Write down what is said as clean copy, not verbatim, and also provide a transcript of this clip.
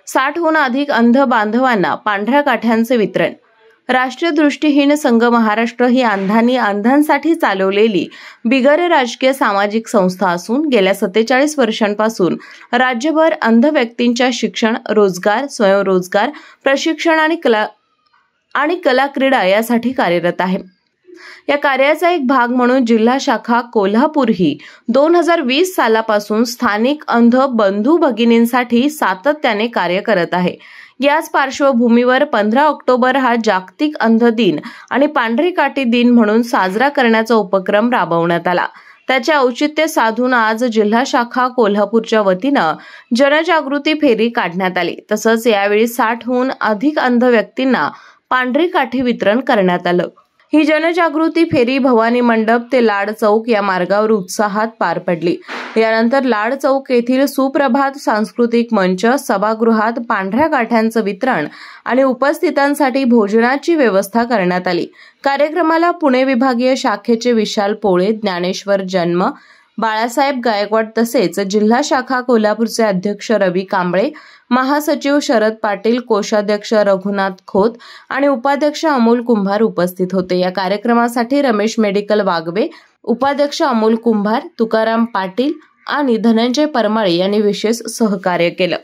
60हून अधिक अंध बांधवांना पांढऱ्या काठ्यांचे वितरण। राष्ट्रीय दृष्टिहीन संघ महाराष्ट्र ही अंधांनी अंधांसाठी चालवलेली बिगर राजकीय सामाजिक संस्था असून गेल्या 47 वर्षांपासून राज्यभर अंध व्यक्तींच्या शिक्षण, रोजगार, स्वयंरोजगार, प्रशिक्षण आणि कला क्रीडा यासाठी कार्यरत आहे। या कार्याचा एक भाग म्हणून जिल्हा शाखा कोल्हापूर ही 2020 सालापासून स्थानिक अंध बंधू भगिनींसाठी सातत्याने कार्य करत आहे। याच पार्श्वभूमीवर 15 ऑक्टोबर हा जागतिक अंध दिन आणि पांढरी काठी दिन म्हणून साजरा करण्याचा उपक्रम राबवण्यात आला। त्याचे औचित्य साधून आज जिल्हा शाखा कोल्हापूरच्या वतीनं जनजागृती फेरी काढण्यात आली। तसंच यावेळी 60हून अधिक अंध व्यक्तींना पांढरी काठी वितरण करण्यात आलं। ही जनजागृती फेरी भवानी मंडप ते लाड चौक या मार्गावर उत्साहात पार पडली। यानंतर लाड चौक येथील सुप्रभात सांस्कृतिक मंच सभागृहात पांढऱ्या काठ्यांचं वितरण आणि उपस्थितांसाठी भोजनाची व्यवस्था करण्यात आली। कार्यक्रमाला पुणे विभागीय शाखेचे विशाल पोळे, ज्ञानेश्वर जन्म, बाळासाहेब गायकवाड तसेच जिल्हा शाखा कोल्हापूरचे अध्यक्ष रवी कांबळे, महासचिव शरद पाटील, कोषाध्यक्ष रघुनाथ खोत आणि उपाध्यक्ष अमोल कुंभार उपस्थित होते। या कार्यक्रमासाठी रमेश मेडिकल वागवे, उपाध्यक्ष अमोल कुंभार, तुकाराम पाटील आणि धनंजय परमाळे यांनी विशेष सहकार्य केलं।